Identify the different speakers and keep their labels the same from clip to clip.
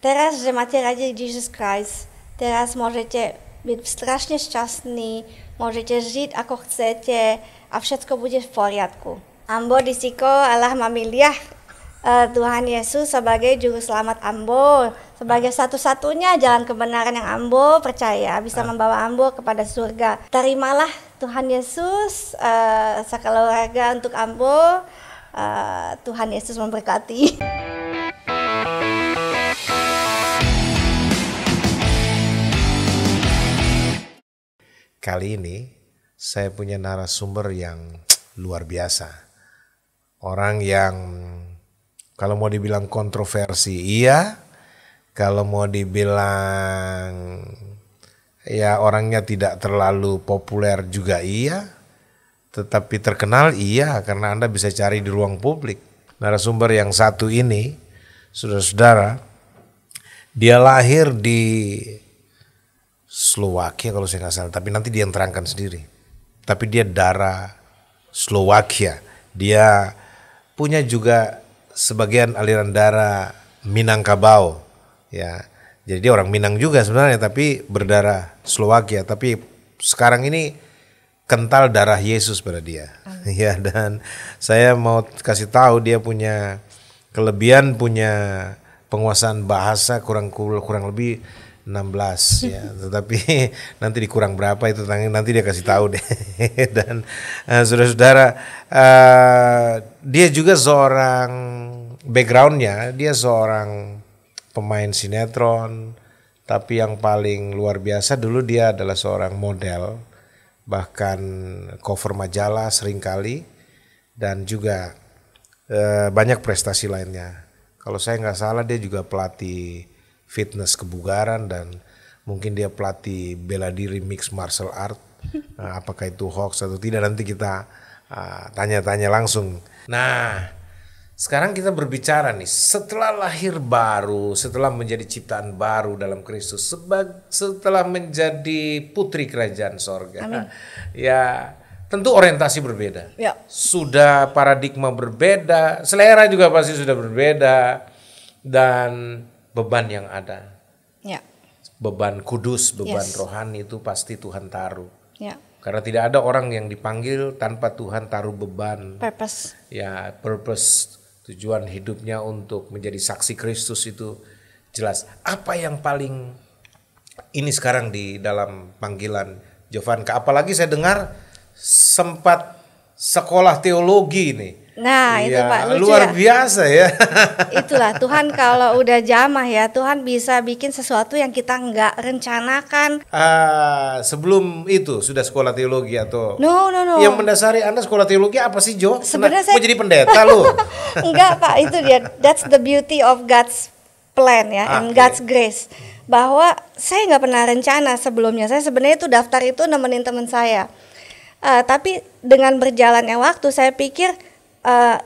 Speaker 1: Teraz, že máte radi Jesus Christ, teraz môžete byť strašne šťastní, môžete žiť ako chcete a všetko bude v poriadku. Ambo disiko Allah memilih Tuhan Yesus sebagai juru selamat Ambo, sebagai satu-satunya jalan kebenaran yang Ambo percaya bisa membawa Ambo kepada surga. Terimalah Tuhan Yesus sekeluarga untuk Ambo. Tuhan Yesus memberkati.
Speaker 2: Kali ini saya punya narasumber yang luar biasa. Orang yang kalau mau dibilang kontroversi iya, kalau mau dibilang ya orangnya tidak terlalu populer juga iya, tetapi terkenal iya karena Anda bisa cari di ruang publik. Narasumber yang satu ini, saudara-saudara, dia lahir di Slovakia kalau saya nggak salah, tapi nanti dia yang terangkan sendiri. Tapi dia darah Slovakia, dia punya juga sebagian aliran darah Minangkabau, ya. Jadi dia orang Minang juga sebenarnya, tapi berdarah Slovakia. Tapi sekarang ini kental darah Yesus pada dia, ya. Dan saya mau kasih tahu dia punya kelebihan, punya penguasaan bahasa kurang lebih 16 ya, tetapi nanti dikurang berapa itu nanti dia kasih tahu deh. Dan saudara-saudara, dia juga seorang backgroundnya, dia seorang pemain sinetron, tapi yang paling luar biasa dulu dia adalah seorang model, bahkan cover majalah seringkali, dan juga banyak prestasi lainnya. Kalau saya nggak salah dia juga pelatih fitness kebugaran dan mungkin dia pelatih bela diri mixed martial art. Apakah itu hoax atau tidak nanti kita tanya-tanya langsung. Nah, sekarang kita berbicara nih setelah lahir baru, setelah menjadi ciptaan baru dalam Kristus, setelah menjadi putri kerajaan sorga.
Speaker 1: Amin.
Speaker 2: Ya, tentu orientasi berbeda.
Speaker 1: Ya.
Speaker 2: Sudah paradigma berbeda, selera juga pasti sudah berbeda, dan beban yang ada,
Speaker 1: Ya.
Speaker 2: beban kudus, beban
Speaker 1: Yes.
Speaker 2: rohani itu pasti Tuhan taruh.
Speaker 1: Ya.
Speaker 2: Karena tidak ada orang yang dipanggil tanpa Tuhan taruh beban.
Speaker 1: Purpose.
Speaker 2: Ya, purpose, tujuan hidupnya untuk menjadi saksi Kristus itu jelas. Apa yang paling ini sekarang di dalam panggilan Jovanka? Apalagi saya dengar sempat sekolah teologi nih.
Speaker 1: Nah, itu
Speaker 2: Ya,
Speaker 1: Pak, lucu
Speaker 2: luar
Speaker 1: ya.
Speaker 2: biasa ya.
Speaker 1: Itulah Tuhan kalau udah jamah ya, Tuhan bisa bikin sesuatu yang kita nggak rencanakan.
Speaker 2: Sebelum itu sudah sekolah teologi atau
Speaker 1: No.
Speaker 2: yang mendasari Anda sekolah teologi apa sih, Jo?
Speaker 1: Sebenarnya
Speaker 2: Mau
Speaker 1: saya-
Speaker 2: jadi pendeta lu?
Speaker 1: Enggak Pak, itu dia. That's the beauty of God's plan ya, and
Speaker 2: Oke.
Speaker 1: God's grace. Bahwa saya nggak pernah rencana sebelumnya. Saya sebenarnya itu daftar itu nemenin teman saya. Tapi dengan berjalannya waktu saya pikir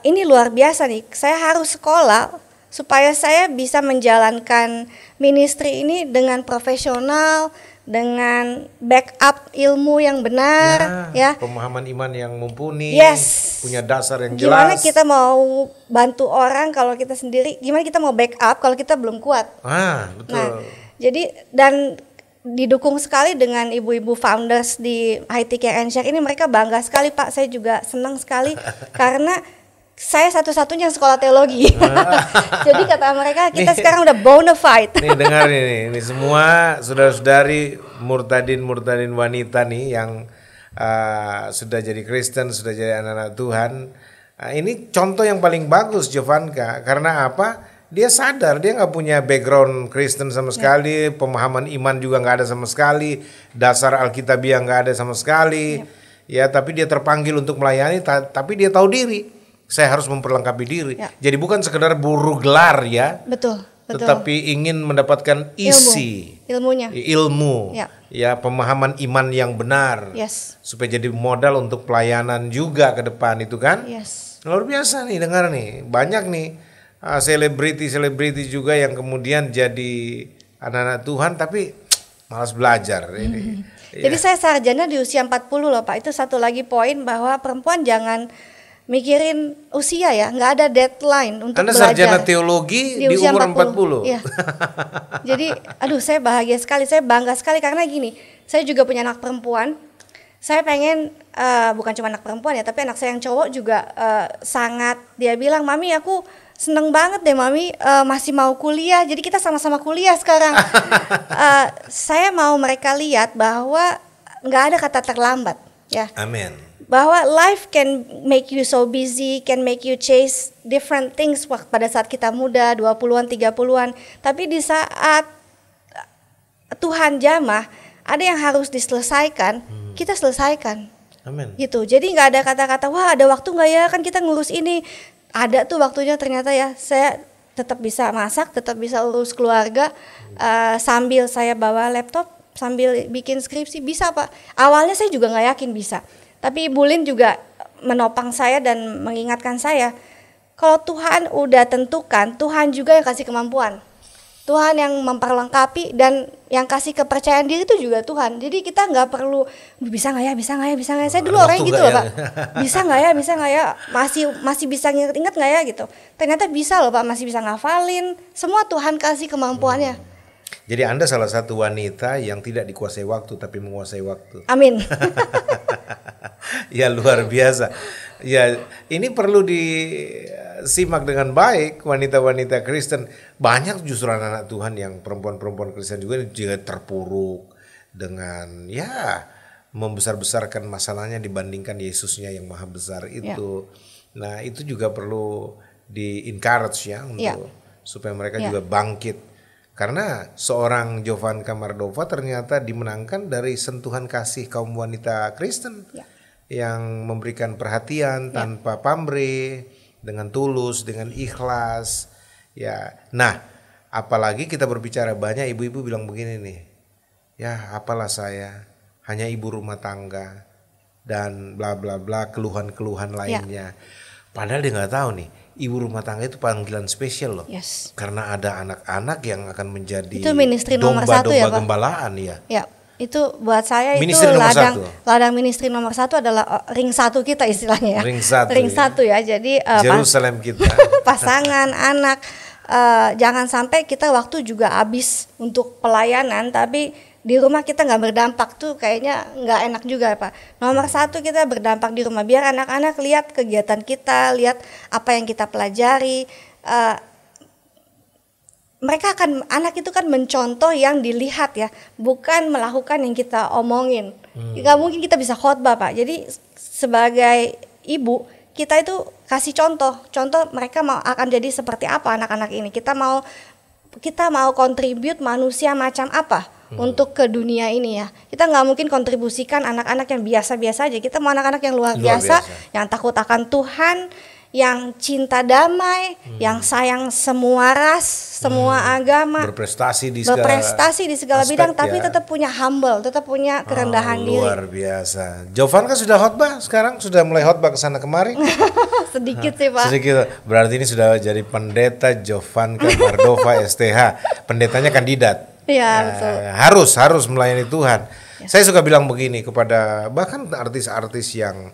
Speaker 1: ini luar biasa nih. Saya harus sekolah supaya saya bisa menjalankan ministry ini dengan profesional, dengan backup ilmu yang benar, ya.
Speaker 2: Pemahaman iman yang mumpuni,
Speaker 1: Yes.
Speaker 2: punya dasar yang
Speaker 1: Gimana
Speaker 2: jelas.
Speaker 1: kita mau bantu orang kalau kita sendiri? Gimana kita mau backup kalau kita belum kuat?
Speaker 2: Betul.
Speaker 1: Nah, jadi dan didukung sekali dengan ibu-ibu founders di High-Tech and Share ini, mereka bangga sekali Pak. Saya juga senang sekali karena saya satu-satunya yang sekolah teologi. Jadi kata mereka kita sekarang udah bona fide.
Speaker 2: Nih dengar ini semua saudara-saudari murtadin wanita nih yang sudah jadi Kristen, sudah jadi anak-anak Tuhan. Ini contoh yang paling bagus Jovanka, karena apa? Dia sadar dia nggak punya background Kristen sama sekali, pemahaman iman juga nggak ada sama sekali, dasar Alkitabiah nggak ada sama sekali, ya. Tapi dia terpanggil untuk melayani, tapi dia tahu diri, saya harus memperlengkapi diri.
Speaker 1: Ya.
Speaker 2: Jadi bukan sekedar buru gelar ya,
Speaker 1: Betul.
Speaker 2: tetapi ingin mendapatkan isi
Speaker 1: Ilmunya.
Speaker 2: ilmu,
Speaker 1: Ya.
Speaker 2: ya, pemahaman iman yang benar,
Speaker 1: Yes.
Speaker 2: supaya jadi modal untuk pelayanan juga ke depan itu kan.
Speaker 1: Yes.
Speaker 2: Luar biasa nih, dengar nih, banyak nih selebriti juga yang kemudian jadi anak-anak Tuhan tapi malas belajar ini.
Speaker 1: Jadi saya sarjana di usia 40 loh Pak. Itu satu lagi poin bahwa perempuan jangan mikirin usia ya, nggak ada deadline untuk
Speaker 2: Anda
Speaker 1: belajar.
Speaker 2: sarjana teologi di
Speaker 1: usia
Speaker 2: umur 40.
Speaker 1: Iya. Jadi, aduh saya bahagia sekali, saya bangga sekali karena gini, saya juga punya anak perempuan. Saya pengen, bukan cuma anak perempuan ya, tapi anak saya yang cowok juga sangat, dia bilang, "Mami aku seneng banget deh Mami masih mau kuliah, jadi kita sama-sama kuliah sekarang." Saya mau mereka lihat bahwa nggak ada kata terlambat ya.
Speaker 2: Amin.
Speaker 1: Bahwa life can make you so busy, can make you chase different things pada saat kita muda, 20-an, 30-an. Tapi di saat Tuhan jamah, ada yang harus diselesaikan, kita selesaikan.
Speaker 2: Amin.
Speaker 1: Gitu. Jadi nggak ada kata-kata, wah ada waktu nggak ya, kan kita ngurus ini. Ada tuh waktunya ternyata ya, saya tetap bisa masak, tetap bisa urus keluarga, sambil saya bawa laptop, sambil bikin skripsi, bisa Pak. Awalnya saya juga nggak yakin bisa. Tapi Ibu Lin juga menopang saya dan mengingatkan saya, kalau Tuhan udah tentukan, Tuhan juga yang kasih kemampuan. Tuhan yang memperlengkapi dan yang kasih kepercayaan diri itu juga Tuhan. Jadi kita nggak perlu bisa nggak ya. Saya dulu orangnya gitu loh Pak. Bisa nggak ya, masih bisa inget nggak ya gitu. Ternyata bisa loh Pak, masih bisa ngafalin. Semua Tuhan kasih kemampuannya.
Speaker 2: Jadi Anda salah satu wanita yang tidak dikuasai waktu tapi menguasai waktu.
Speaker 1: Amin.
Speaker 2: Ya luar biasa. Ya ini perlu disimak dengan baik wanita-wanita Kristen. Banyak justru anak-anak Tuhan yang perempuan-perempuan Kristen juga terpuruk dengan ya membesar-besarkan masalahnya dibandingkan Yesusnya yang maha besar itu. Nah itu juga perlu di-encourage ya untuk supaya mereka juga bangkit. Karena seorang Jovanka Mardova ternyata dimenangkan dari sentuhan kasih kaum wanita Kristen yang memberikan perhatian tanpa pamrih, dengan tulus, dengan ikhlas. Ya, nah apalagi kita berbicara banyak ibu-ibu bilang begini nih, ya apalah saya hanya ibu rumah tangga dan bla bla bla keluhan-keluhan lainnya. Padahal dia nggak tahu nih. Ibu rumah tangga itu panggilan spesial loh, karena ada anak-anak yang akan menjadi
Speaker 1: itu ministry nomor satu ya Pak.
Speaker 2: Gembalaan ya.
Speaker 1: Ya, itu buat saya
Speaker 2: ministry
Speaker 1: itu
Speaker 2: ladang
Speaker 1: ministry nomor satu adalah ring satu kita istilahnya ya.
Speaker 2: Ring
Speaker 1: satu ya. Jadi
Speaker 2: Jerusalem kita.
Speaker 1: Pasangan, anak, jangan sampai kita waktu juga habis untuk pelayanan, tapi di rumah kita nggak berdampak tuh kayaknya nggak enak juga Pak. Nomor satu kita berdampak di rumah biar anak-anak lihat kegiatan kita, lihat apa yang kita pelajari. Anak itu kan mencontoh yang dilihat ya, bukan melakukan yang kita omongin. Nggak mungkin kita bisa khotbah Pak. Jadi sebagai ibu kita itu kasih contoh mereka akan jadi seperti apa anak-anak ini. Kita mau kontribut manusia macam apa untuk ke dunia ini ya. Kita nggak mungkin kontribusikan anak-anak yang biasa-biasa aja. Kita mau anak-anak yang luar biasa, yang takut akan Tuhan, yang cinta damai, yang sayang semua ras, semua agama, berprestasi di segala bidang, tapi tetap punya humble, tetap punya kerendahan diri.
Speaker 2: Luar biasa. Jovanka sudah khotbah sekarang, sudah mulai khotbah kesana kemari.
Speaker 1: Sedikit sih Pak.
Speaker 2: Sedikit. Berarti ini sudah jadi pendeta Jovanka Mardova STH. Pendetanya kandidat.
Speaker 1: Iya, betul.
Speaker 2: Harus melayani Tuhan. Saya suka bilang begini kepada bahkan artis-artis yang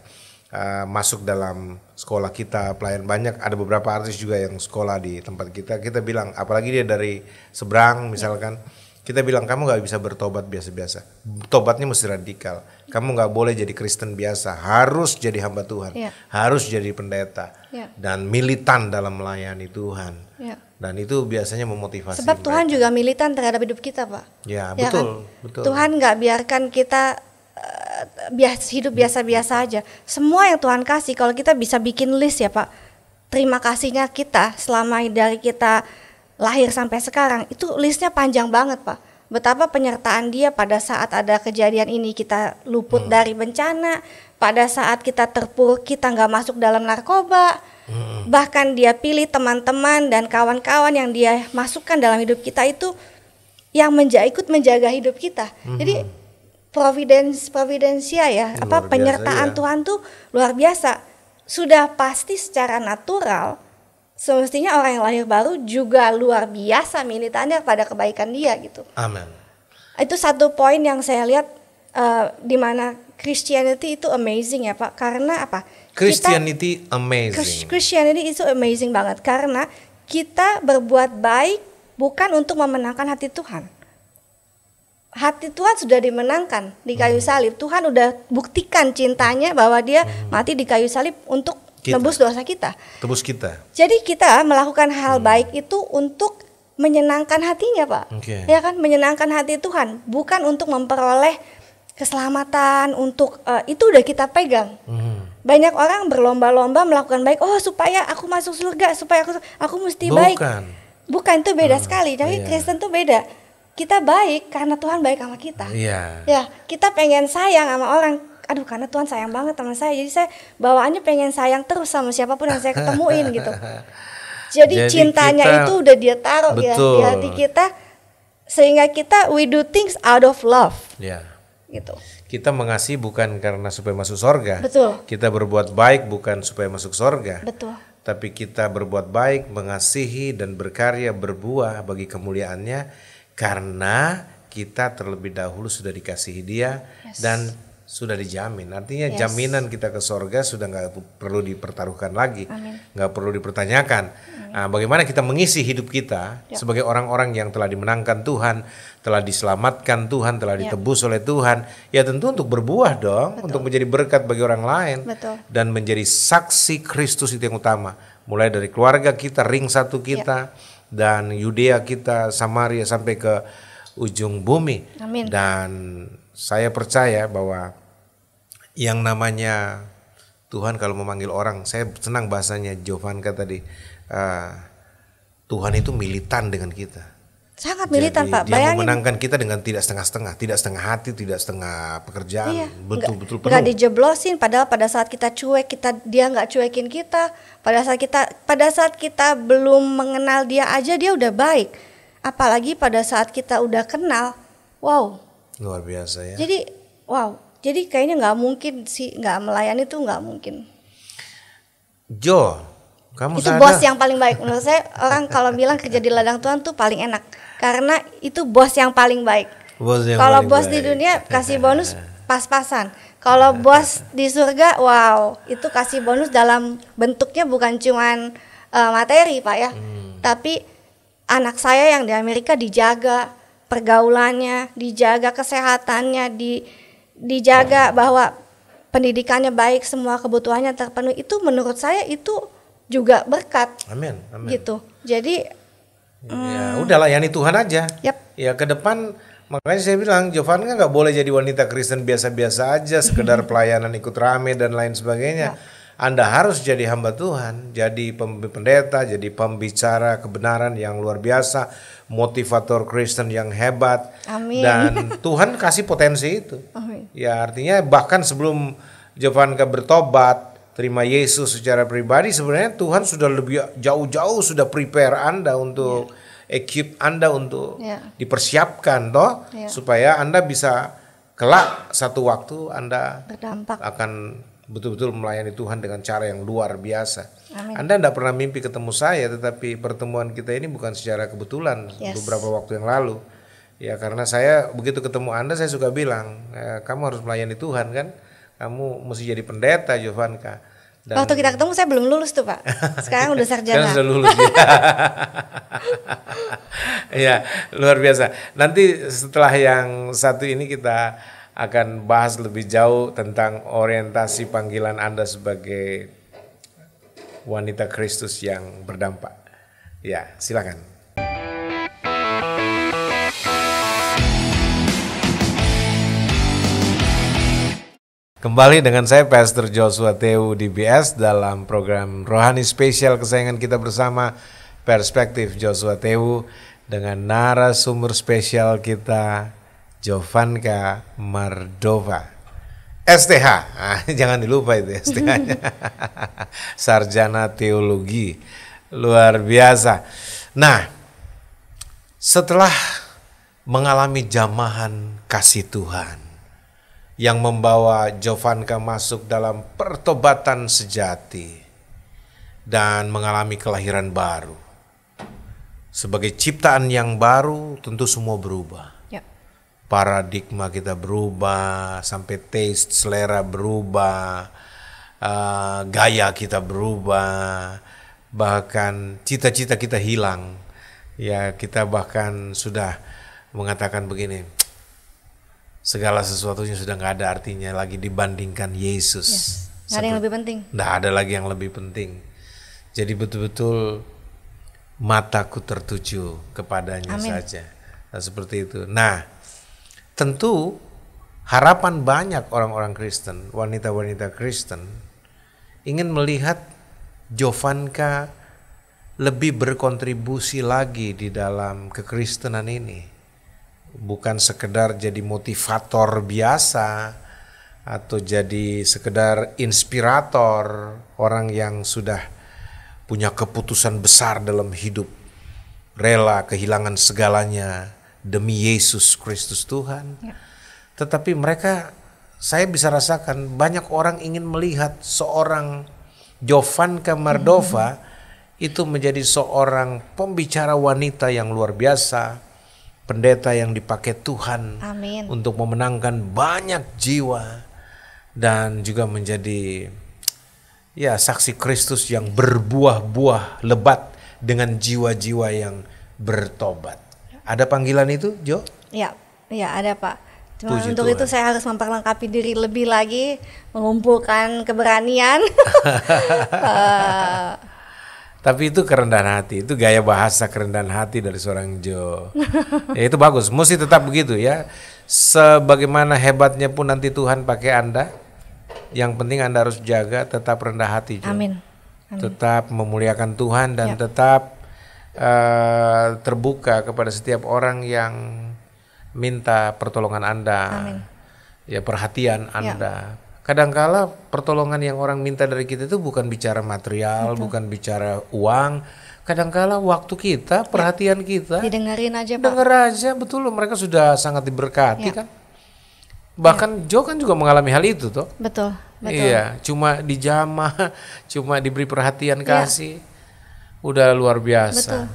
Speaker 2: masuk dalam sekolah kita, pelayan banyak, ada beberapa artis juga yang sekolah di tempat kita bilang, apalagi dia dari seberang misalkan, kita bilang kamu nggak bisa bertobat biasa-biasa, tobatnya mesti radikal, kamu nggak boleh jadi Kristen biasa, harus jadi hamba Tuhan, harus jadi pendeta dan militan dalam melayani Tuhan. Dan itu biasanya memotivasi.
Speaker 1: Sebab Tuhan juga militan terhadap hidup kita Pak.
Speaker 2: Ya betul, kan? Betul.
Speaker 1: Tuhan nggak biarkan kita hidup biasa-biasa aja. Semua yang Tuhan kasih, kalau kita bisa bikin list ya Pak, terima kasihnya kita selama dari kita lahir sampai sekarang, itu listnya panjang banget Pak. Betapa penyertaan dia pada saat ada kejadian ini kita luput dari bencana, pada saat kita terpuruk kita nggak masuk dalam narkoba, bahkan dia pilih teman-teman dan kawan-kawan yang dia masukkan dalam hidup kita itu yang ikut menjaga hidup kita. Jadi providensia ya, penyertaan Tuhan tuh luar biasa. Sudah pasti secara natural, semestinya orang yang lahir baru juga luar biasa militannya pada kebaikan dia gitu.
Speaker 2: Amin.
Speaker 1: Itu satu poin yang saya lihat di mana Christianity itu amazing ya Pak, karena apa?
Speaker 2: Christianity amazing.
Speaker 1: Christianity itu amazing banget karena kita berbuat baik bukan untuk memenangkan hati Tuhan. Hati Tuhan sudah dimenangkan di kayu salib. Tuhan udah buktikan cintanya bahwa dia mati di kayu salib untuk tebus dosa kita.
Speaker 2: Tebus kita.
Speaker 1: Jadi kita melakukan hal baik itu untuk menyenangkan hatinya Pak. Ya kan, menyenangkan hati Tuhan, bukan untuk memperoleh keselamatan, untuk itu udah kita pegang. Banyak orang berlomba-lomba melakukan baik, supaya aku masuk surga, supaya aku mesti baik. Bukan, itu beda sekali. Tapi Kristen tuh beda. Kita baik karena Tuhan baik sama kita. Ya, kita pengen sayang sama orang. Aduh, karena Tuhan sayang banget sama saya. Jadi saya bawaannya pengen sayang terus sama siapapun yang saya ketemuin gitu. Jadi cintanya kita, itu udah dia taruh ya di hati kita, sehingga kita we do things out of love. Gitu.
Speaker 2: Kita mengasihi bukan karena supaya masuk surga.
Speaker 1: Betul.
Speaker 2: Kita berbuat baik bukan supaya masuk surga.
Speaker 1: Betul.
Speaker 2: Tapi kita berbuat baik, mengasihi dan berkarya berbuah bagi kemuliaannya karena kita terlebih dahulu sudah dikasihi Dia dan sudah dijamin. Artinya jaminan kita ke surga sudah nggak perlu dipertaruhkan lagi, nggak perlu dipertanyakan. Nah, bagaimana kita mengisi hidup kita sebagai orang-orang yang telah dimenangkan Tuhan, telah diselamatkan Tuhan, telah ditebus oleh Tuhan. Ya tentu untuk berbuah dong, untuk menjadi berkat bagi orang lain dan menjadi saksi Kristus itu yang utama. Mulai dari keluarga kita, ring satu kita, dan Yudea kita, Samaria sampai ke ujung bumi. Dan saya percaya bahwa yang namanya Tuhan kalau memanggil orang, saya senang bahasanya Jovanka tadi, Tuhan itu militan dengan kita.
Speaker 1: Sangat militan. Jadi,
Speaker 2: Pak. Dia memenangkan kita dengan tidak setengah-setengah, tidak setengah hati, tidak setengah pekerjaan, betul-betul penuh.
Speaker 1: Nggak dijeblosin, padahal pada saat kita cuek, dia nggak cuekin kita. Pada saat kita belum mengenal dia aja dia udah baik. Apalagi pada saat kita udah kenal, wow.
Speaker 2: Luar biasa ya.
Speaker 1: Jadi kayaknya nggak mungkin sih, nggak melayani tuh nggak mungkin.
Speaker 2: Jo, kamu
Speaker 1: itu bos yang paling baik menurut saya. Orang kalau bilang kerja di ladang Tuhan tuh paling enak karena itu bos yang paling baik. Kalau bos di dunia kasih bonus pas-pasan. Kalau bos di surga, wow, itu kasih bonus dalam bentuknya bukan cuman materi Pak ya, tapi anak saya yang di Amerika dijaga pergaulannya, dijaga kesehatannya, dijaga bahwa pendidikannya baik, semua kebutuhannya terpenuhi. Itu menurut saya itu juga berkat. Amin. Gitu. Jadi
Speaker 2: ya udah layani Tuhan aja. Ya ke depan, makanya saya bilang Jovanka nggak boleh jadi wanita Kristen biasa-biasa aja, sekedar pelayanan ikut rame dan lain sebagainya. Anda harus jadi hamba Tuhan, jadi pendeta, jadi pembicara kebenaran yang luar biasa, motivator Kristen yang hebat.
Speaker 1: Amin.
Speaker 2: Dan Tuhan kasih potensi itu.
Speaker 1: Amin.
Speaker 2: Ya artinya bahkan sebelum Jovanka bertobat, terima Yesus secara pribadi, sebenarnya Tuhan sudah lebih jauh-jauh sudah prepare Anda untuk equip Anda untuk dipersiapkan toh, supaya Anda bisa kelak satu waktu Anda
Speaker 1: berdampak,
Speaker 2: akan betul-betul melayani Tuhan dengan cara yang luar biasa.
Speaker 1: Amin.
Speaker 2: Anda tidak pernah mimpi ketemu saya, tetapi pertemuan kita ini bukan secara kebetulan. Beberapa waktu yang lalu, ya karena saya begitu ketemu Anda, saya suka bilang, kamu harus melayani Tuhan kan, kamu mesti jadi pendeta Jovanka.
Speaker 1: Waktu kita ketemu saya belum lulus tuh Pak, sekarang udah sarjana.
Speaker 2: Sekarang sudah lulus. Ya luar biasa. Nanti setelah yang satu ini kita akan bahas lebih jauh tentang orientasi panggilan Anda sebagai wanita Kristus yang berdampak. Ya, silakan. Kembali dengan saya Pastor Joshua Tewu DBS dalam program Rohani Spesial kesayangan kita bersama, Perspektif Joshua Tewu, dengan narasumber spesial kita Jovanka Mardova, STH, jangan dilupa itu STH-nya, Sarjana Teologi, luar biasa. Nah, setelah mengalami jamahan kasih Tuhan yang membawa Jovanka masuk dalam pertobatan sejati dan mengalami kelahiran baru, sebagai ciptaan yang baru, tentu semua berubah. paradigma kita berubah, sampai taste, selera berubah, gaya kita berubah, bahkan cita-cita kita hilang. Ya, kita bahkan sudah mengatakan begini, segala sesuatunya sudah nggak ada artinya lagi dibandingkan Yesus.
Speaker 1: Yes. Nggak ada yang lebih penting.
Speaker 2: Nggak ada lagi yang lebih penting. Jadi betul-betul mataku tertuju kepadanya. Amin. Saja. Nah, seperti itu. Nah, tentu harapan banyak orang-orang Kristen, wanita-wanita Kristen, ingin melihat Jovanka lebih berkontribusi lagi di dalam kekristenan ini. Bukan sekedar jadi motivator biasa atau jadi sekedar inspirator, orang yang sudah punya keputusan besar dalam hidup, rela kehilangan segalanya demi Yesus Kristus Tuhan. Ya. Tetapi mereka, saya bisa rasakan banyak orang ingin melihat seorang Jovanka Mardova itu menjadi seorang pembicara wanita yang luar biasa, pendeta yang dipakai Tuhan. Amin. Untuk memenangkan banyak jiwa dan juga menjadi saksi Kristus yang berbuah-buah lebat dengan jiwa-jiwa yang bertobat. Ada panggilan itu, Jo? Ya ada, Pak. Cuma untuk Tuhan. Itu saya harus memperlengkapi diri lebih lagi, mengumpulkan keberanian. Tapi itu kerendahan hati, itu gaya bahasa kerendahan hati dari seorang Jo. Ya, itu bagus, mesti tetap begitu ya. Sebagaimana hebatnya pun nanti Tuhan pakai Anda, yang penting Anda harus jaga tetap rendah hati, Jo. Amin. Tetap memuliakan Tuhan dan tetap terbuka kepada setiap orang yang minta pertolongan Anda. Amin. Ya, perhatian Anda. Kadangkala pertolongan yang orang minta dari kita itu bukan bicara material, bukan bicara uang. Kadangkala waktu kita, perhatian kita. Didengerin aja, Pak. Dengar aja, betul. Mereka sudah sangat diberkati kan. Bahkan Jo kan juga mengalami hal itu toh. Betul. Iya, cuma dijamah, cuma diberi perhatian kasih. Udah luar biasa.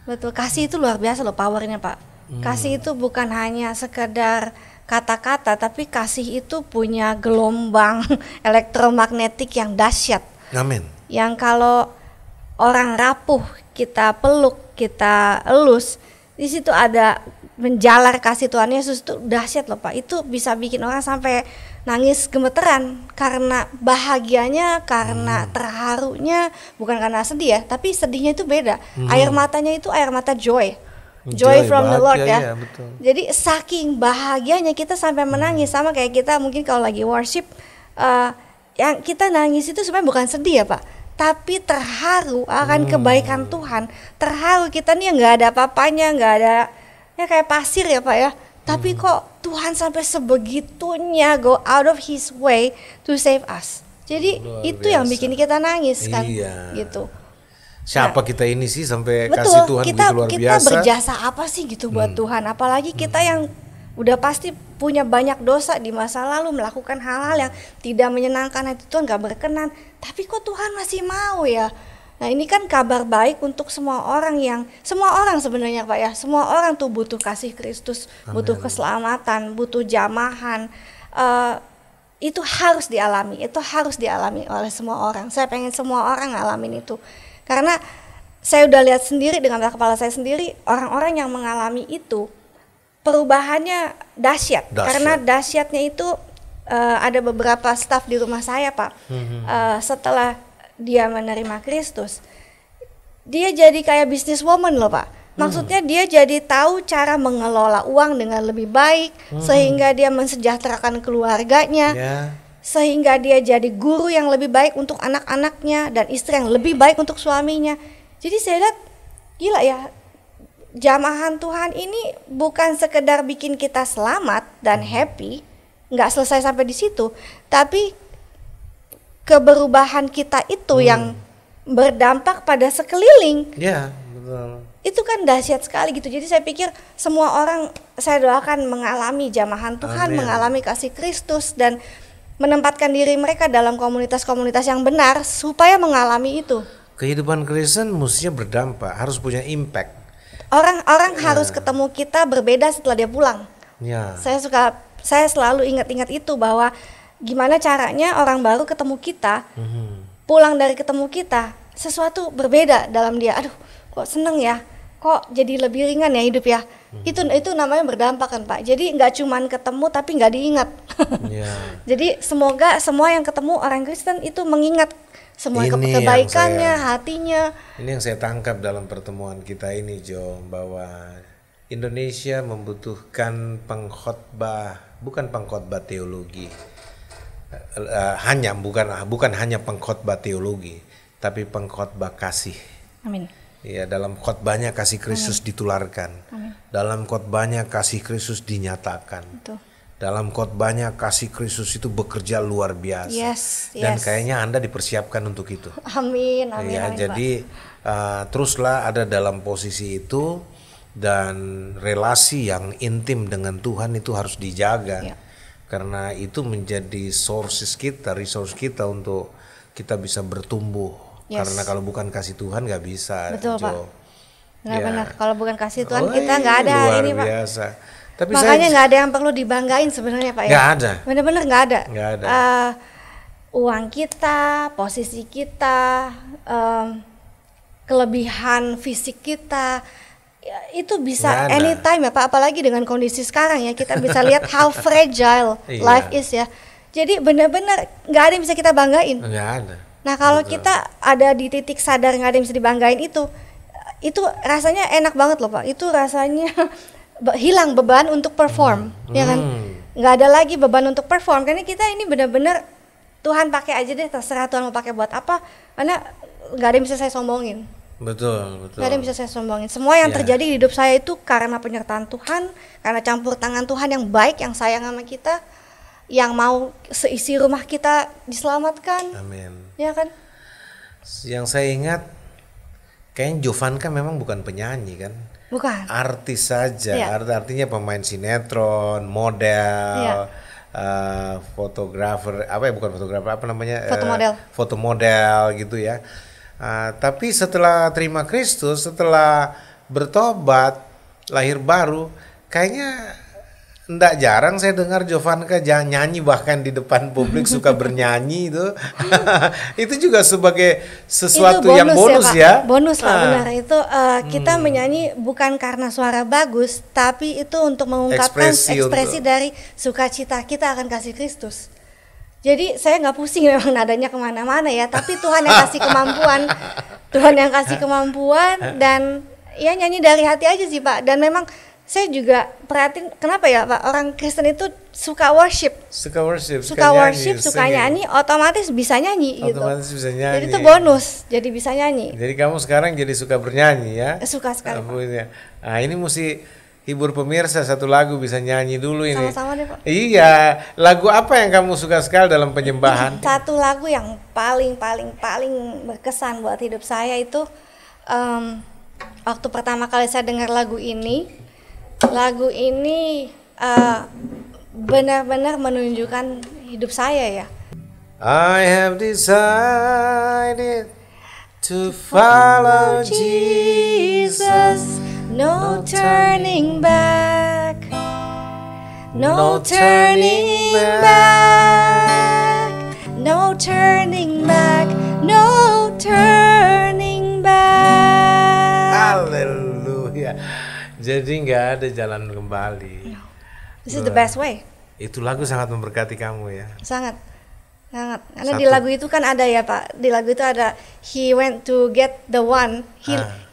Speaker 2: Betul. Kasih itu luar biasa loh powernya, Pak. Kasih itu bukan hanya sekedar kata-kata, tapi kasih itu punya gelombang elektromagnetik yang dahsyat. Amin. Yang kalau orang rapuh kita peluk, kita elus, di situ ada menjalar kasih Tuhan Yesus, itu dahsyat loh, Pak. Itu bisa bikin orang sampai nangis gemeteran karena bahagianya, karena terharunya, bukan karena sedih ya, tapi sedihnya itu beda. Air matanya itu air mata joy. Joy from the Lord ya. Betul. Jadi saking bahagianya kita sampai menangis, sama kayak kita mungkin kalau lagi worship, yang kita nangis itu sebenarnya bukan sedih ya, Pak, tapi terharu akan kebaikan Tuhan. Terharu kita nih nggak ada apa-apanya, nggak ada ya kayak pasir ya, Pak ya. Tapi kok Tuhan sampai sebegitunya go out of His way to save us. Jadi luar itu biasa. Yang bikin kita nangis kan, gitu. Siapa kita ini sih sampai kasih Tuhan begitu luar biasa. Kita berjasa apa sih gitu buat Tuhan. Apalagi kita yang udah pasti punya banyak dosa di masa lalu, melakukan hal-hal yang tidak menyenangkan hati Tuhan, gak berkenan. Tapi kok Tuhan masih mau ya. Nah ini kan kabar baik untuk semua orang sebenarnya, Pak ya. Semua orang tuh butuh kasih Kristus, butuh keselamatan, butuh jamahan. Itu harus dialami oleh semua orang. Saya pengen semua orang ngalamin itu. Karena saya udah lihat sendiri dengan kepala saya sendiri, orang-orang yang mengalami itu perubahannya dahsyat. Karena dahsyatnya itu ada beberapa staf di rumah saya, Pak. Setelah dia menerima Kristus, dia jadi kayak businesswoman loh, Pak. Maksudnya dia jadi tahu cara mengelola uang dengan lebih baik, sehingga dia mensejahterakan keluarganya. Sehingga dia jadi guru yang lebih baik untuk anak-anaknya dan istri yang lebih baik untuk suaminya. Jadi saya lihat gila ya, jamahan Tuhan ini bukan sekedar bikin kita selamat dan happy, nggak selesai sampai di situ, tapi keberubahan kita itu yang berdampak pada sekeliling. Ya, betul. Itu kan dahsyat sekali gitu. Jadi saya pikir semua orang, saya doakan mengalami jamahan Tuhan, mengalami kasih Kristus dan menempatkan diri mereka dalam komunitas-komunitas yang benar supaya mengalami itu. Kehidupan Kristen mestinya berdampak, harus punya impact. Orang harus ketemu kita berbeda setelah dia pulang. Ya.
Speaker 1: Saya selalu ingat-ingat itu, bahwa gimana caranya orang baru ketemu kita, pulang dari ketemu kita, sesuatu berbeda dalam dia. Aduh, kok seneng ya, kok jadi lebih ringan ya hidup ya. Itu namanya berdampak kan Pak. Jadi nggak cuman ketemu tapi nggak diingat.
Speaker 2: Ya.
Speaker 1: Jadi semoga semua yang ketemu orang Kristen itu mengingat semua
Speaker 2: Ini
Speaker 1: kebaikannya,
Speaker 2: yang
Speaker 1: hatinya.
Speaker 2: Ini yang saya tangkap dalam pertemuan kita ini, Jo, bahwa Indonesia membutuhkan pengkhotbah, bukan pengkhotbah teologi. Bukan hanya pengkhotbah teologi, tapi pengkhotbah kasih.
Speaker 1: Amin.
Speaker 2: Ya, dalam khotbahnya kasih Kristus ditularkan.
Speaker 1: Amin.
Speaker 2: Dalam khotbahnya kasih Kristus dinyatakan.
Speaker 1: Betul.
Speaker 2: Dalam khotbahnya kasih Kristus itu bekerja luar biasa.
Speaker 1: Yes,
Speaker 2: Dan
Speaker 1: yes.
Speaker 2: kayaknya Anda dipersiapkan untuk itu.
Speaker 1: Amin, amin,
Speaker 2: Ya,
Speaker 1: amin,
Speaker 2: jadi teruslah ada dalam posisi itu, dan relasi yang intim dengan Tuhan itu harus dijaga.
Speaker 1: Ya.
Speaker 2: Karena itu menjadi resource kita untuk kita bisa bertumbuh.
Speaker 1: Yes.
Speaker 2: Karena kalau bukan kasih Tuhan nggak bisa.
Speaker 1: Betul,
Speaker 2: Jo.
Speaker 1: Pak. Benar-benar. Kalau bukan kasih Tuhan
Speaker 2: Oh,
Speaker 1: kita nggak ada
Speaker 2: luar
Speaker 1: ini Pak.
Speaker 2: biasa. Tapi
Speaker 1: Makanya nggak ada yang perlu dibanggain sebenarnya Pak ya.
Speaker 2: Nggak ada.
Speaker 1: Benar-benar nggak ada.
Speaker 2: Nggak ada.
Speaker 1: Uang kita, posisi kita, kelebihan fisik kita, ya, itu bisa
Speaker 2: Nggak ada.
Speaker 1: anytime ya Pak. Apalagi dengan kondisi sekarang ya, kita bisa lihat how fragile
Speaker 2: Iya.
Speaker 1: life is ya. Jadi benar-benar nggak ada yang bisa kita banggain.
Speaker 2: Nggak ada.
Speaker 1: Nah kalau
Speaker 2: Betul.
Speaker 1: kita ada di titik sadar nggak ada yang bisa dibanggain, itu rasanya enak banget loh Pak. Itu rasanya hilang beban untuk perform, ya kan? Nggak ada lagi beban untuk perform, karena kita ini benar-benar Tuhan pakai aja deh, terserah Tuhan mau pakai buat apa, karena nggak ada yang bisa saya sombongin.
Speaker 2: Betul.
Speaker 1: Nggak ada yang bisa saya sombongin. Semua yang
Speaker 2: Ya.
Speaker 1: terjadi di hidup saya itu karena penyertaan Tuhan, karena campur tangan Tuhan yang baik, yang sayang sama kita, yang mau seisi rumah kita diselamatkan,
Speaker 2: Amin.
Speaker 1: ya kan?
Speaker 2: Yang saya ingat, kayaknya Jovanka memang bukan penyanyi kan,
Speaker 1: Bukan.
Speaker 2: artis saja.
Speaker 1: Iya.
Speaker 2: Artinya pemain sinetron, model,
Speaker 1: Iya.
Speaker 2: fotografer, bukan fotografer, apa namanya?
Speaker 1: Fotomodel.
Speaker 2: Fotomodel gitu ya. Tapi setelah terima Kristus, setelah bertobat, lahir baru, kayaknya ndak jarang saya dengar Jovanka nyanyi, bahkan di depan publik suka bernyanyi itu. Itu juga sebagai sesuatu
Speaker 1: Itu
Speaker 2: yang bonus ya.
Speaker 1: Pak. Bonus lah, benar. Itu kita menyanyi bukan karena suara bagus, tapi itu untuk mengungkapkan ekspresi dari sukacita kita akan kasih Kristus. Jadi saya nggak pusing memang nadanya kemana-mana ya, tapi Tuhan yang kasih kemampuan, Tuhan yang kasih kemampuan, dan ya nyanyi dari hati aja sih Pak. Dan memang saya juga perhatiin kenapa ya Pak, orang Kristen itu suka worship,
Speaker 2: Suka
Speaker 1: nyanyi, otomatis bisa nyanyi gitu.
Speaker 2: Otomatis bisa nyanyi.
Speaker 1: Jadi itu bonus, jadi bisa nyanyi.
Speaker 2: Jadi kamu sekarang jadi suka bernyanyi ya?
Speaker 1: Suka sekali Pak.
Speaker 2: Ini mesti hibur pemirsa, satu lagu bisa nyanyi dulu ini.
Speaker 1: Sama-sama deh Pak.
Speaker 2: Iya, lagu apa yang kamu suka sekali dalam penyembahan?
Speaker 1: Satu lagu yang paling berkesan buat hidup saya itu waktu pertama kali saya dengar lagu ini benar-benar menunjukkan hidup saya ya.
Speaker 2: I have decided to follow Jesus,
Speaker 1: no turning back, no turning back, no turning back, no turning back.
Speaker 2: Haleluya. Jadi nggak ada jalan kembali.
Speaker 1: This is the best way.
Speaker 2: Itu lagu sangat memberkati kamu ya.
Speaker 1: Sangat. Karena di lagu itu kan ada ya Pak. Di lagu itu ada he went to get the one.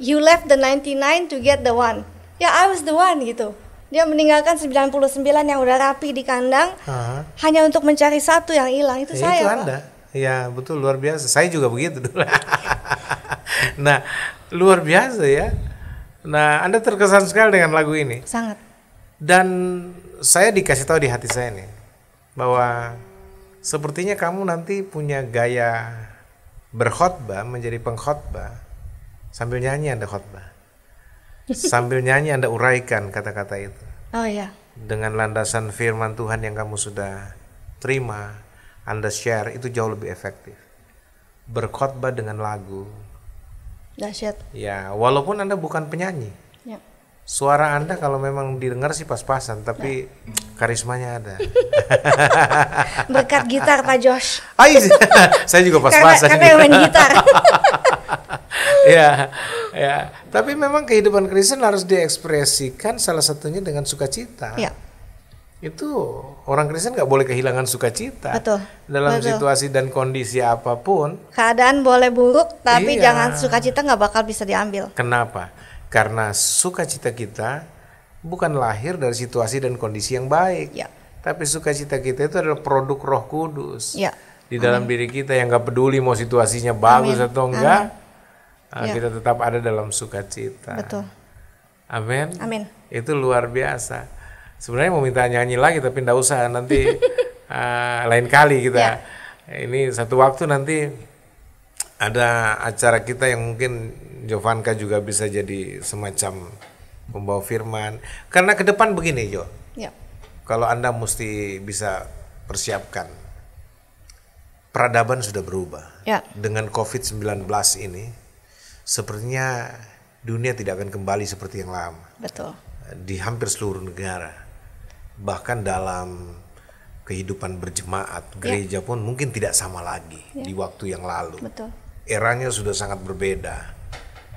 Speaker 1: You left the 99 to get the one. Ya I was the one gitu. Dia meninggalkan 99 yang udah rapi di kandang hanya untuk mencari satu yang hilang. Itu
Speaker 2: Ya,
Speaker 1: saya
Speaker 2: itu
Speaker 1: Pak.
Speaker 2: Anda. Ya betul, luar biasa. Saya juga begitu dulu. Nah, luar biasa ya. Nah, Anda terkesan sekali dengan lagu ini.
Speaker 1: Sangat.
Speaker 2: Dan saya dikasih tahu di hati saya nih bahwa sepertinya kamu nanti punya gaya berkhotbah, menjadi pengkhotbah sambil nyanyi Anda khotbah. Sambil nyanyi Anda uraikan kata-kata itu.
Speaker 1: Oh iya.
Speaker 2: Dengan landasan firman Tuhan yang kamu sudah terima, Anda share, itu jauh lebih efektif. Berkhotbah dengan lagu.
Speaker 1: Dahsyat.
Speaker 2: Ya, walaupun Anda bukan penyanyi.
Speaker 1: Ya.
Speaker 2: Suara Anda kalau memang didengar sih pas-pasan, tapi karismanya ada.
Speaker 1: Berkat gitar Pak Josh.
Speaker 2: Saya juga pas-pasan.
Speaker 1: Karena yang main gitar.
Speaker 2: Ya, ya. Tapi memang kehidupan Kristen harus diekspresikan salah satunya dengan sukacita.
Speaker 1: Ya.
Speaker 2: Itu orang Kristen nggak boleh kehilangan sukacita.
Speaker 1: Betul.
Speaker 2: Dalam
Speaker 1: Betul.
Speaker 2: situasi dan kondisi apapun.
Speaker 1: Keadaan boleh buruk, tapi
Speaker 2: Iya.
Speaker 1: jangan sukacita nggak bakal bisa diambil.
Speaker 2: Kenapa? Karena sukacita kita bukan lahir dari situasi dan kondisi yang baik.
Speaker 1: Ya.
Speaker 2: Tapi sukacita kita itu adalah produk Roh Kudus.
Speaker 1: Ya.
Speaker 2: Di dalam diri kita yang nggak peduli mau situasinya bagus
Speaker 1: Amin.
Speaker 2: atau enggak,
Speaker 1: Ya.
Speaker 2: kita tetap ada dalam sukacita.
Speaker 1: Betul.
Speaker 2: Amin.
Speaker 1: Amin.
Speaker 2: Itu luar biasa. Sebenarnya mau minta nyanyi lagi tapi enggak usah, nanti lain kali kita.
Speaker 1: Ya.
Speaker 2: Ini satu waktu nanti ada acara kita yang mungkin Jovanka juga bisa jadi semacam pembawa firman. Karena ke depan begini Jo.
Speaker 1: Ya.
Speaker 2: Kalau Anda mesti bisa persiapkan. Peradaban sudah berubah.
Speaker 1: Ya.
Speaker 2: Dengan COVID-19 ini, sepertinya dunia tidak akan kembali seperti yang lama.
Speaker 1: Betul.
Speaker 2: Di hampir seluruh negara. Bahkan dalam kehidupan berjemaat, gereja pun mungkin tidak sama lagi di waktu yang lalu.
Speaker 1: Betul.
Speaker 2: Eranya sudah sangat berbeda.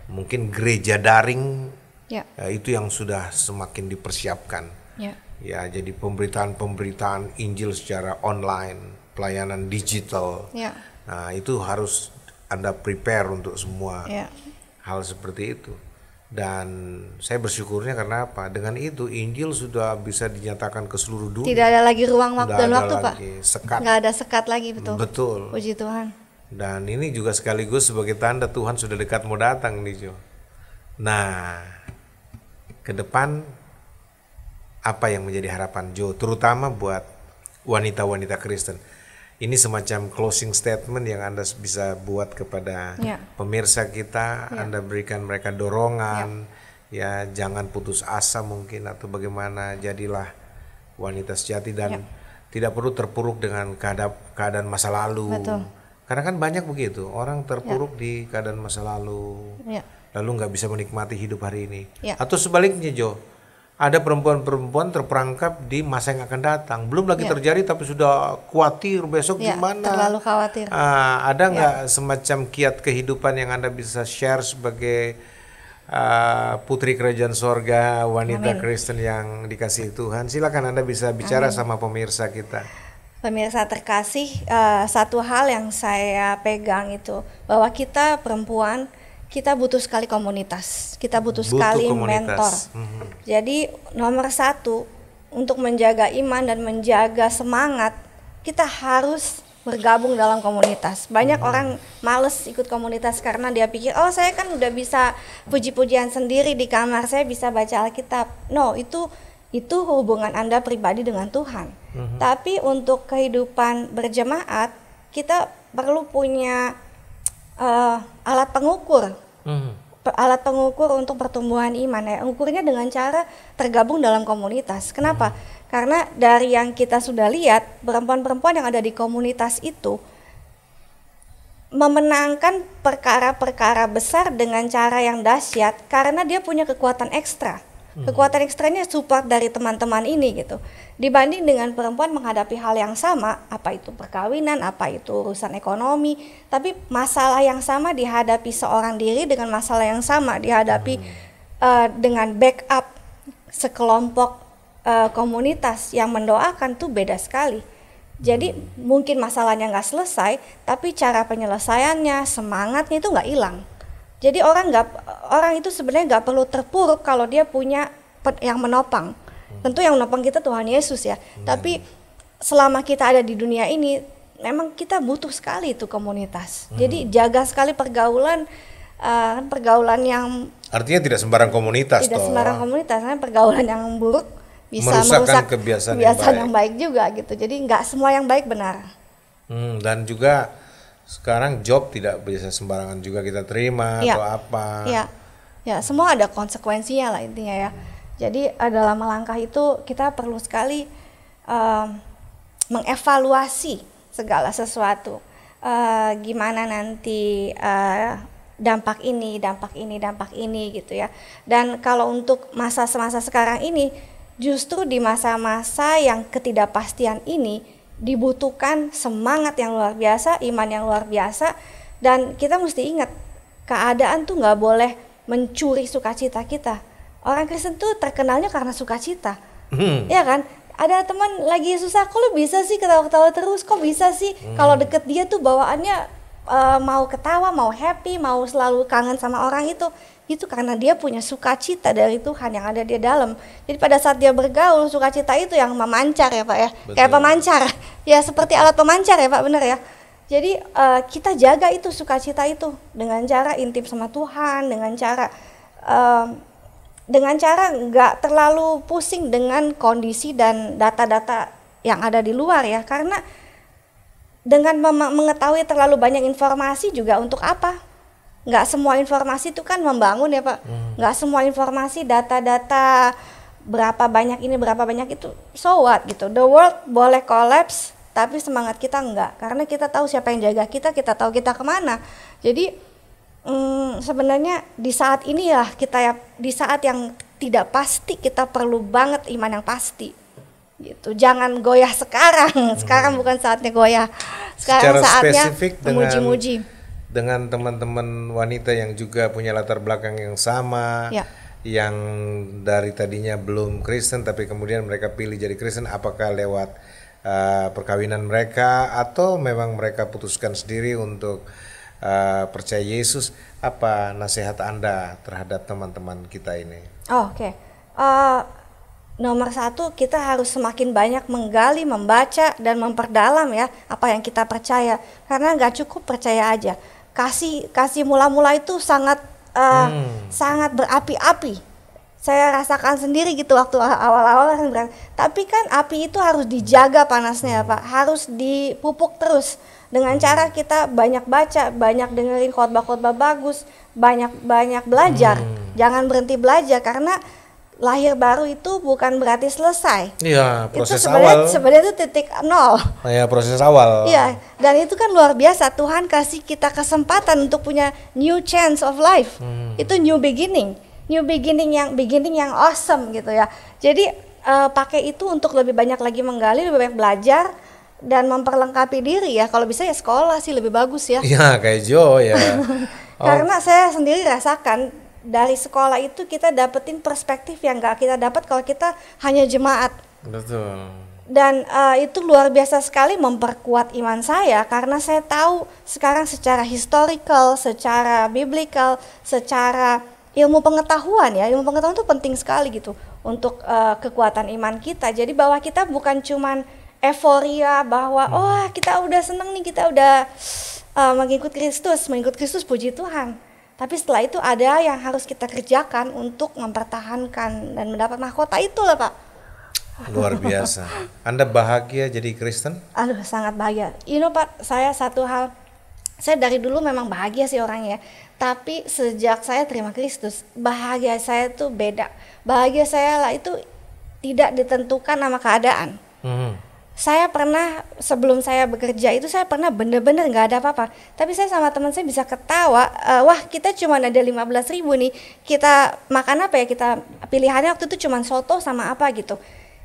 Speaker 2: Mungkin gereja daring
Speaker 1: Ya.
Speaker 2: itu yang sudah semakin dipersiapkan.
Speaker 1: Ya.
Speaker 2: Ya, jadi pemberitaan Injil secara online, pelayanan digital.
Speaker 1: Ya.
Speaker 2: Nah, itu harus Anda prepare untuk semua
Speaker 1: Ya.
Speaker 2: hal seperti itu. Dan saya bersyukurnya karena apa? Dengan itu Injil sudah bisa dinyatakan ke seluruh dunia.
Speaker 1: Tidak ada lagi ruang waktu
Speaker 2: Nggak
Speaker 1: dan
Speaker 2: ada
Speaker 1: waktu, Pak.
Speaker 2: lagi sekat.
Speaker 1: Nggak ada sekat lagi, betul.
Speaker 2: Betul.
Speaker 1: Puji Tuhan.
Speaker 2: Dan ini juga sekaligus sebagai tanda Tuhan sudah dekat mau datang nih Jo. Nah, ke depan apa yang menjadi harapan Jo, terutama buat wanita-wanita Kristen? Ini semacam closing statement yang Anda bisa buat kepada
Speaker 1: Ya.
Speaker 2: pemirsa kita. Anda berikan mereka dorongan, ya jangan putus asa mungkin atau bagaimana, jadilah wanita sejati dan tidak perlu terpuruk dengan keadaan masa lalu.
Speaker 1: Betul.
Speaker 2: Karena kan banyak begitu, orang terpuruk di keadaan masa lalu,
Speaker 1: Ya.
Speaker 2: lalu nggak bisa menikmati hidup hari ini.
Speaker 1: Ya.
Speaker 2: Atau sebaliknya Jo, ada perempuan-perempuan terperangkap di masa yang akan datang, belum lagi terjadi tapi sudah khawatir besok
Speaker 1: Ya,
Speaker 2: gimana.
Speaker 1: terlalu khawatir.
Speaker 2: Ada nggak semacam kiat kehidupan yang Anda bisa share sebagai putri kerajaan sorga, wanita Kristen yang dikasihi Tuhan? Silakan Anda bisa bicara sama pemirsa kita.
Speaker 1: Pemirsa terkasih, satu hal yang saya pegang itu bahwa kita perempuan, kita butuh sekali komunitas, kita butuh sekali mentor.
Speaker 2: komunitas.
Speaker 1: Jadi nomor satu untuk menjaga iman dan menjaga semangat, kita harus bergabung dalam komunitas. Banyak orang males ikut komunitas karena dia pikir, oh saya kan udah bisa puji-pujian sendiri di kamar, saya bisa baca Alkitab. No, itu hubungan Anda pribadi dengan Tuhan. Tapi untuk kehidupan berjemaat, kita perlu punya alat pengukur. Alat pengukur untuk pertumbuhan iman ya. Ukurnya dengan cara tergabung dalam komunitas. Kenapa? Karena dari yang kita sudah lihat, perempuan-perempuan yang ada di komunitas itu memenangkan perkara-perkara besar dengan cara yang dahsyat karena dia punya kekuatan ekstra. Kekuatan ekstranya support dari teman-teman ini gitu. Dibanding dengan perempuan menghadapi hal yang sama, apa itu perkawinan, apa itu urusan ekonomi, tapi masalah yang sama dihadapi seorang diri dengan masalah yang sama dihadapi dengan backup sekelompok komunitas yang mendoakan tuh beda sekali. Jadi mungkin masalahnya nggak selesai, tapi cara penyelesaiannya, semangatnya itu nggak hilang. Jadi orang itu sebenarnya nggak perlu terpuruk kalau dia punya yang menopang. Tentu yang menopang kita Tuhan Yesus ya. Tapi selama kita ada di dunia ini, memang kita butuh sekali itu komunitas. Jadi jaga sekali pergaulan yang
Speaker 2: Artinya tidak sembarang komunitas
Speaker 1: tidak
Speaker 2: toh.
Speaker 1: sembarang komunitas, karena pergaulan yang buruk bisa
Speaker 2: Merusakkan
Speaker 1: merusak
Speaker 2: kebiasaan
Speaker 1: yang baik juga gitu. Jadi nggak semua yang baik benar.
Speaker 2: Dan juga sekarang job tidak bisa sembarangan juga kita terima atau apa.
Speaker 1: Ya, semua ada konsekuensinya lah intinya ya. Jadi dalam langkah itu kita perlu sekali mengevaluasi segala sesuatu. Gimana nanti dampak ini, dampak ini, dampak ini gitu ya. Dan kalau untuk masa-masa sekarang ini, justru di masa-masa yang ketidakpastian ini dibutuhkan semangat yang luar biasa, iman yang luar biasa, dan kita mesti ingat keadaan tuh nggak boleh mencuri sukacita kita. Orang Kristen tuh terkenalnya karena sukacita, ya kan? Ada teman lagi susah, kok lu bisa sih ketawa-ketawa terus, kok bisa sih kalau deket dia tuh bawaannya mau ketawa, mau happy, mau selalu kangen sama orang itu karena dia punya sukacita dari Tuhan yang ada di dalam. Jadi pada saat dia bergaul, sukacita itu yang memancar ya Pak ya.
Speaker 2: Betul.
Speaker 1: Kayak pemancar, ya seperti alat pemancar ya Pak, bener ya. Jadi kita jaga itu sukacita itu dengan cara intim sama Tuhan, dengan cara nggak terlalu pusing dengan kondisi dan data-data yang ada di luar ya, karena dengan mengetahui terlalu banyak informasi juga untuk apa? Nggak semua informasi itu kan membangun ya Pak. Nggak semua informasi, data-data berapa banyak ini, berapa banyak itu, so what gitu. The world boleh collapse, tapi semangat kita enggak, karena kita tahu siapa yang jaga kita tahu kita kemana. Jadi sebenarnya di saat ini ya di saat yang tidak pasti kita perlu banget iman yang pasti gitu. Jangan goyah sekarang. Sekarang bukan saatnya goyah. Sekarang
Speaker 2: Secara
Speaker 1: saatnya
Speaker 2: spesifik
Speaker 1: memuji-muji
Speaker 2: dengan teman-teman wanita yang juga punya latar belakang yang sama,
Speaker 1: ya.
Speaker 2: yang dari tadinya belum Kristen tapi kemudian mereka pilih jadi Kristen, apakah lewat perkawinan mereka atau memang mereka putuskan sendiri untuk percaya Yesus. Apa nasihat Anda terhadap teman-teman kita ini?
Speaker 1: Oke. Nomor satu, kita harus semakin banyak menggali, membaca dan memperdalam ya apa yang kita percaya, karena nggak cukup percaya aja. Kasih mula-mula itu sangat berapi-api. Saya rasakan sendiri gitu waktu awal-awal. Tapi kan api itu harus dijaga panasnya Pak, harus dipupuk terus. Dengan cara kita banyak baca, banyak dengerin khotbah-khotbah bagus, banyak belajar. Jangan berhenti belajar, karena lahir baru itu bukan berarti selesai.
Speaker 2: Iya, proses
Speaker 1: itu
Speaker 2: awal.
Speaker 1: Sebenarnya itu titik nol.
Speaker 2: Ya, proses awal.
Speaker 1: Iya, dan itu kan luar biasa. Tuhan kasih kita kesempatan untuk punya new chance of life. Itu new beginning yang awesome gitu ya. Jadi pakai itu untuk lebih banyak lagi menggali, lebih banyak belajar dan memperlengkapi diri ya. Kalau bisa ya sekolah sih lebih bagus ya.
Speaker 2: Iya, kayak Joe ya.
Speaker 1: Karena saya sendiri rasakan dari sekolah itu kita dapetin perspektif yang gak kita dapat kalau kita hanya jemaat.
Speaker 2: Betul.
Speaker 1: Dan itu luar biasa sekali memperkuat iman saya, karena saya tahu sekarang secara historical, secara biblical, secara ilmu pengetahuan ya. Ilmu pengetahuan itu penting sekali gitu untuk kekuatan iman kita. Jadi bahwa kita bukan cuman euforia bahwa kita udah seneng nih, kita udah mengikut Kristus puji Tuhan. Tapi setelah itu ada yang harus kita kerjakan untuk mempertahankan dan mendapat mahkota itulah Pak.
Speaker 2: Luar biasa. Anda bahagia jadi Kristen?
Speaker 1: Aduh, sangat bahagia. Pak, saya dari dulu memang bahagia sih orangnya. Tapi sejak saya terima Kristus, bahagia saya tuh beda. Bahagia saya lah itu tidak ditentukan sama keadaan. Saya pernah, sebelum saya bekerja itu saya pernah bener-bener gak ada apa-apa, tapi saya sama teman saya bisa ketawa, wah kita cuma ada 15.000 nih, kita makan apa ya, kita pilihannya waktu itu cuma soto sama apa gitu.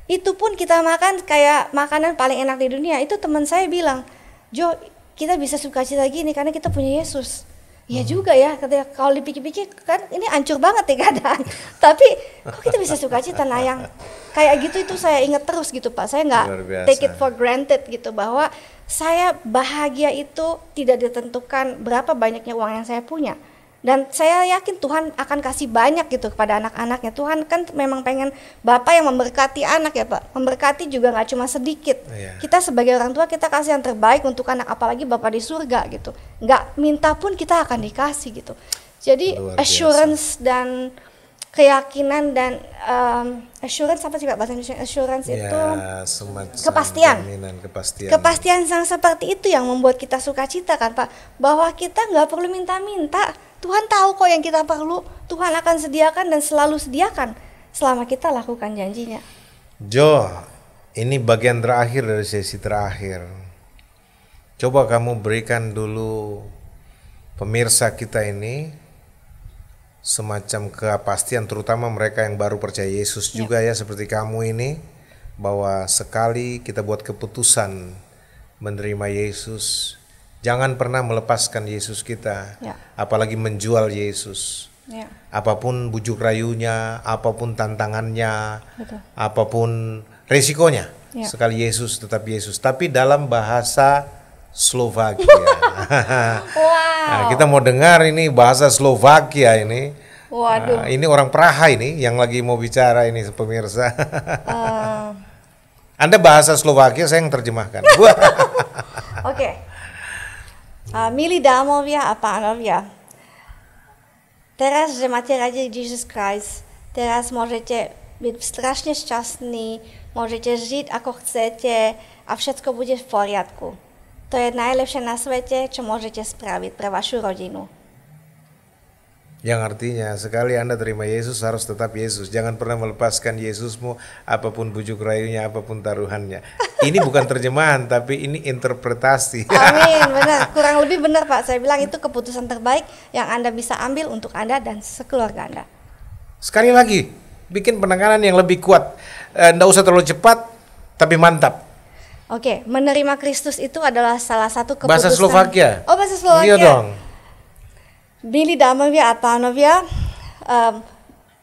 Speaker 1: Itu pun kita makan kayak makanan paling enak di dunia. Itu teman saya bilang, Jo, kita bisa sukacita gini karena kita punya Yesus. Ya juga ya, katanya kalau dipikir-pikir kan ini hancur banget ya keadaan. Tapi kok kita bisa sukacita, nah yang kayak gitu itu saya ingat terus gitu Pak. Saya nggak take it for granted gitu, bahwa saya bahagia itu tidak ditentukan berapa banyaknya uang yang saya punya. Dan saya yakin Tuhan akan kasih banyak gitu kepada anak-anaknya. Tuhan kan memang pengen Bapak yang memberkati anak ya Pak. Memberkati juga gak cuma sedikit. Kita sebagai orang tua kita kasih yang terbaik untuk anak, apalagi Bapak di surga gitu. Gak minta pun kita akan dikasih gitu. Jadi assurance dan keyakinan dan assurance apa sih Pak bahasa Indonesia? Assurance ya, itu kepastian. Kepastian yang seperti itu yang membuat kita sukacita kan Pak. Bahwa kita gak perlu minta-minta. Tuhan tahu kok yang kita perlu, Tuhan akan sediakan dan selalu sediakan selama kita lakukan janjinya.
Speaker 2: Jo, ini bagian terakhir dari sesi terakhir. Coba kamu berikan dulu pemirsa kita ini semacam kepastian, terutama mereka yang baru percaya Yesus juga ya seperti kamu ini, bahwa sekali kita buat keputusan menerima Yesus, jangan pernah melepaskan Yesus kita, apalagi menjual Yesus. Apapun bujuk rayunya, apapun tantangannya, apapun resikonya, sekali Yesus tetap Yesus. Tapi dalam bahasa Slovakia. Nah, kita mau dengar ini bahasa Slovakia ini.
Speaker 1: Waduh.
Speaker 2: Ini orang Praha ini yang lagi mau bicara ini pemirsa. Anda bahasa Slovakia, saya yang terjemahkan.
Speaker 1: Oke. Milí dámovia a pánovia, teraz, že máte radi Jesus Christ, teraz môžete byť strašne šťastní, môžete žiť ako chcete a všetko bude v poriadku. To je najlepšie na svete, čo môžete spraviť pre vašu rodinu.
Speaker 2: Yang artinya sekali Anda terima Yesus harus tetap Yesus. Jangan pernah melepaskan Yesusmu apapun bujuk rayunya, apapun taruhannya. Ini bukan terjemahan tapi ini interpretasi.
Speaker 1: Amin, benar. Kurang lebih benar Pak. Saya bilang itu keputusan terbaik yang Anda bisa ambil untuk Anda dan sekeluarga Anda.
Speaker 2: Sekali lagi, bikin penekanan yang lebih kuat. Nggak usah terlalu cepat tapi mantap.
Speaker 1: Oke, menerima Kristus itu adalah salah satu keputusan.
Speaker 2: Bahasa Slovakia.
Speaker 1: Oh, bahasa Slovakia.
Speaker 2: Iya dong.
Speaker 1: Milí dámovia a pánovia,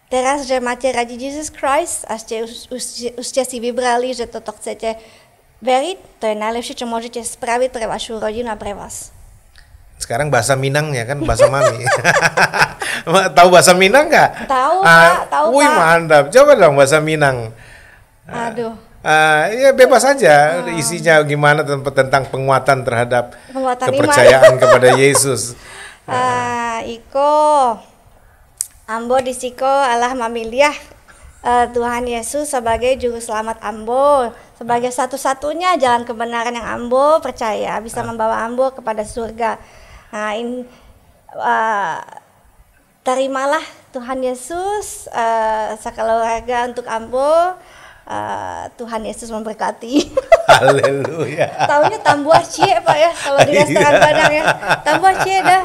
Speaker 1: teraz, že máte radi Jesus Christ a už ste si vybrali, že toto chcete veriť, to je najlepšie, čo môžete spraviť pre vašu rodinu a pre vás.
Speaker 2: Sekarang bahasa Minangnya kan bahasa Mami. Tahu bahasa Minang nggak?
Speaker 1: Tahu Pak, tahu Pak.
Speaker 2: Wih mantap, coba dong bahasa Minang.
Speaker 1: Aduh.
Speaker 2: Ya bebas aja isinya gimana tentang penguatan terhadap kepercayaan
Speaker 1: iman.
Speaker 2: kepada Yesus.
Speaker 1: Iko Ambo disiko Allah memilih Tuhan Yesus sebagai juru selamat Ambo, sebagai satu-satunya jalan kebenaran yang Ambo percaya bisa membawa Ambo kepada surga. Terimalah Tuhan Yesus sekeluarga untuk Ambo. Tuhan Yesus memberkati.
Speaker 2: Haleluya.
Speaker 1: Taunya Tambuah Cie Pak ya, kalau di restoran Padang ya. Tambuah Cie dah.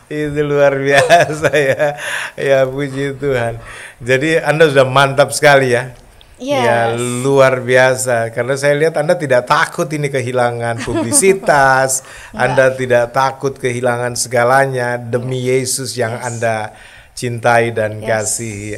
Speaker 2: Itu luar biasa ya. Ya puji Tuhan. Jadi Anda sudah mantap sekali ya.
Speaker 1: Yes.
Speaker 2: Ya luar biasa. Karena saya lihat Anda tidak takut ini kehilangan publisitas. Anda tidak takut kehilangan segalanya demi Yesus yang Anda cintai dan kasih.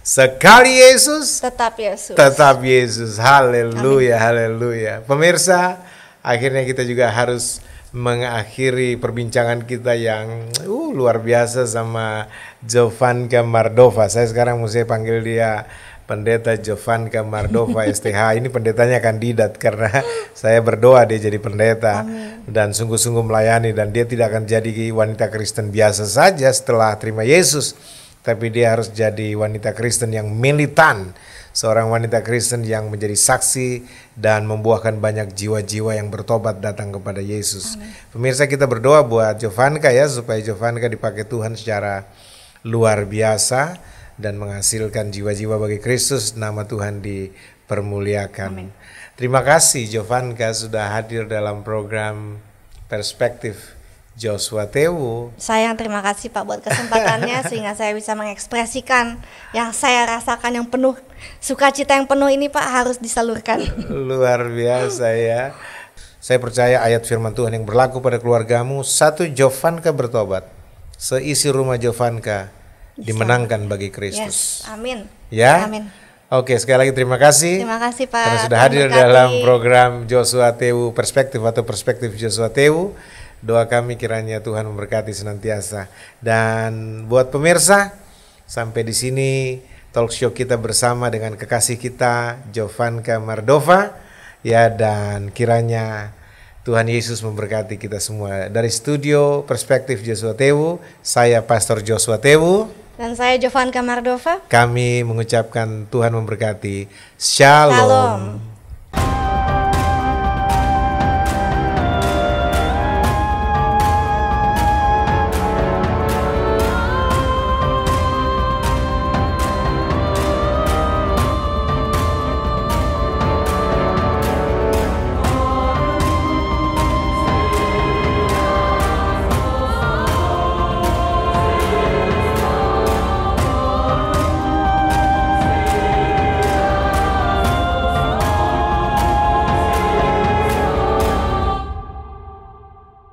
Speaker 2: Sekali Yesus,
Speaker 1: tetap Yesus.
Speaker 2: Tetap Yesus. Haleluya, haleluya. Pemirsa, akhirnya kita juga harus mengakhiri perbincangan kita yang luar biasa sama Jovanka Mardova. Saya sekarang mesti panggil dia Pendeta Jovanka Mardova STH. Ini pendetanya kandidat karena saya berdoa dia jadi pendeta. Amin. Dan sungguh-sungguh melayani, dan dia tidak akan jadi wanita Kristen biasa saja setelah terima Yesus. Tapi dia harus jadi wanita Kristen yang militan, seorang wanita Kristen yang menjadi saksi dan membuahkan banyak jiwa-jiwa yang bertobat datang kepada Yesus. Amin. Pemirsa, kita berdoa buat Jovanka ya, supaya Jovanka dipakai Tuhan secara luar biasa dan menghasilkan jiwa-jiwa bagi Kristus, nama Tuhan dipermuliakan. Amin. Terima kasih Jovanka sudah hadir dalam program Perspektif Joshua Tewu.
Speaker 1: Saya yang terima kasih Pak buat kesempatannya sehingga saya bisa mengekspresikan yang saya rasakan, yang penuh sukacita yang penuh ini Pak harus disalurkan.
Speaker 2: Luar biasa ya. Saya percaya ayat firman Tuhan yang berlaku pada keluargamu, satu Jovanka bertobat, seisi rumah Jovanka dimenangkan bagi Kristus.
Speaker 1: Yes, amin.
Speaker 2: Ya.
Speaker 1: Amin.
Speaker 2: Oke, sekali lagi terima kasih.
Speaker 1: Terima kasih Pak.
Speaker 2: Karena sudah hadir dalam program Joshua Tewu Perspektif atau Perspektif Joshua Tewu. Doa kami kiranya Tuhan memberkati senantiasa. Dan buat pemirsa, sampai di sini talk show kita bersama dengan kekasih kita Jovanka Mardova ya, dan kiranya Tuhan Yesus memberkati kita semua. Dari studio Perspektif Joshua Tewu, saya Pastor Joshua Tewu
Speaker 1: dan saya Jovanka Mardova.
Speaker 2: Kami mengucapkan Tuhan memberkati. Shalom.